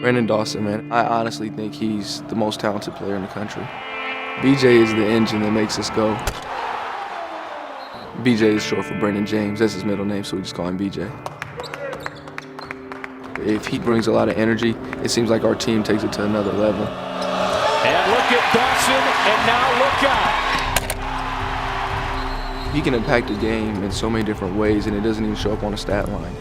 Branden Dawson, man, I honestly think he's the most talented player in the country. BJ is the engine that makes us go. BJ is short for Brandon James. That's his middle name, so we just call him BJ. If he brings a lot of energy, it seems like our team takes it to another level. And look at Dawson, and now look out. He can impact the game in so many different ways, and it doesn't even show up on the stat line.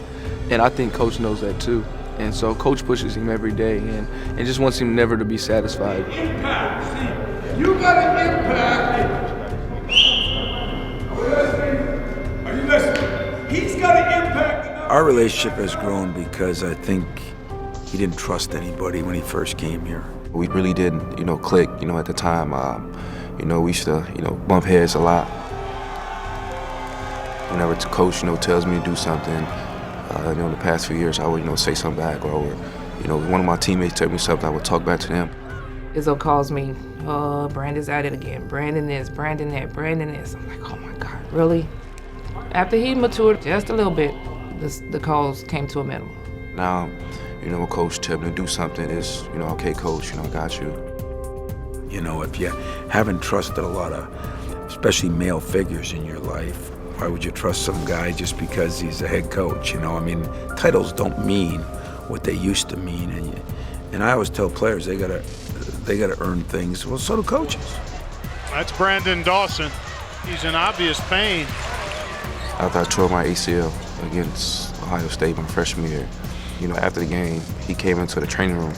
And I think Coach knows that too. And so Coach pushes him every day and just wants him never to be satisfied. Impact. See, you got an impact. Are you listening? He's got an impact. Our relationship has grown because I think he didn't trust anybody when he first came here. We really didn't, click, at the time. We used to, bump heads a lot. Whenever the coach, tells me to do something, the past few years, I would, say something back, or, one of my teammates tell me something, I would talk back to them. Izzo calls me, oh, Brandon's at it again. Brandon this, Brandon that, Brandon this. I'm like, oh my God, really? After he matured just a little bit, the calls came to a minimum. Now, when coach tells me to do something, it's, okay, coach, I got you. If you haven't trusted a lot of, especially male figures in your life, why would you trust some guy just because he's a head coach? Titles don't mean what they used to mean, and I always tell players they gotta earn things. Well, so do coaches. That's Branden Dawson. He's in obvious pain. After I tore my ACL against Ohio State my freshman year, after the game, he came into the training room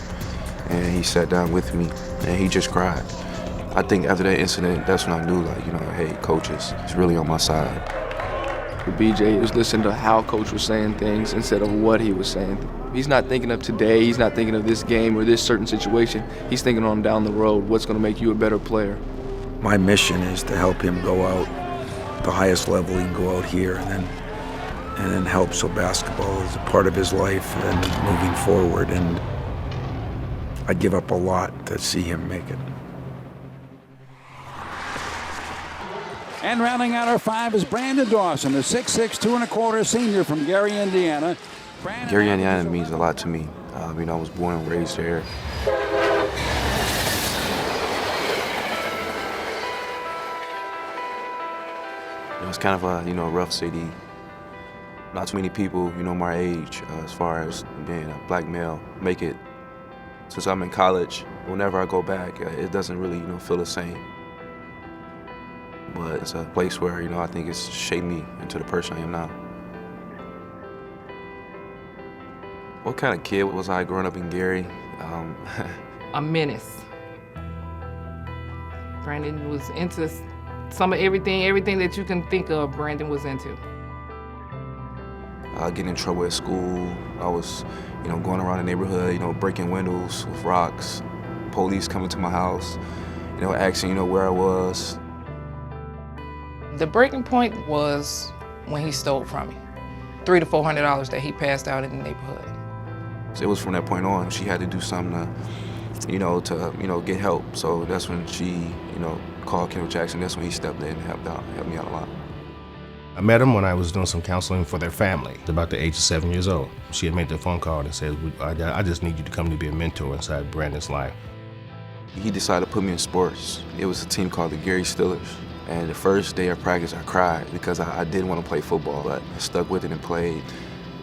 and he sat down with me and he just cried. I think after that incident, that's when I knew, hey, coach is really on my side. With BJ, was listening to how Coach was saying things instead of what he was saying. He's not thinking of today, he's not thinking of this game or this certain situation. He's thinking on down the road, what's going to make you a better player. My mission is to help him go out the highest level he can go out here, and then help so basketball is a part of his life and moving forward. And I'd give up a lot to see him make it. And rounding out our five is Branden Dawson, a 6'6", 2¼ senior from Gary, Indiana. Gary, Indiana means a lot to me. I was born and raised there. It was kind of a, rough city. Not too many people, my age, as far as being a black male, make it. Since I'm in college, whenever I go back, it doesn't really, feel the same. But it's a place where, I think it's shaped me into the person I am now. What kind of kid was I growing up in Gary? A menace. Brandon was into some of everything that you can think of, Brandon was into. Getting in trouble at school. I was, going around the neighborhood, breaking windows with rocks. Police coming to my house, asking, where I was. The breaking point was when he stole from me. $300 to $400 that he passed out in the neighborhood. So it was from that point on, she had to do something to, get help. So that's when she, called Kendall Jackson. That's when he stepped in and helped me out a lot. I met him when I was doing some counseling for their family, about the age of 7 years old. She had made the phone call and said, I just need you to come to be a mentor inside Brandon's life. He decided to put me in sports. It was a team called the Gary Steelers. And the first day of practice, I cried because I didn't want to play football, but I stuck with it and played.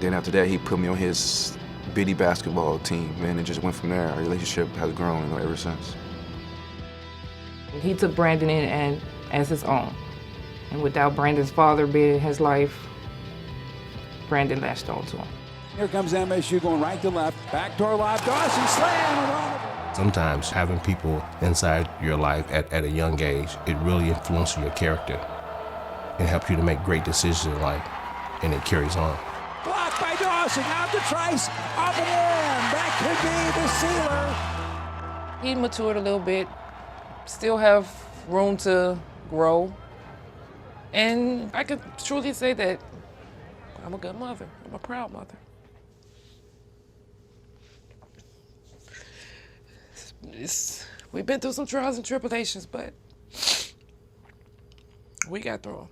Then after that, he put me on his bitty basketball team, and it just went from there. Our relationship has grown ever since. He took Brandon in as his own. And without Brandon's father being in his life, Brandon latched on to him. Here comes MSU going right to left. Backdoor live, Dawson slam. Sometimes having people inside your life at a young age, it really influences your character and helps you to make great decisions in life, and it carries on. Blocked by Dawson, out to Trice, up and in. That could be the sealer. He matured a little bit, still have room to grow. And I could truly say that I'm a good mother. I'm a proud mother. We've been through some trials and tribulations, but we got through them.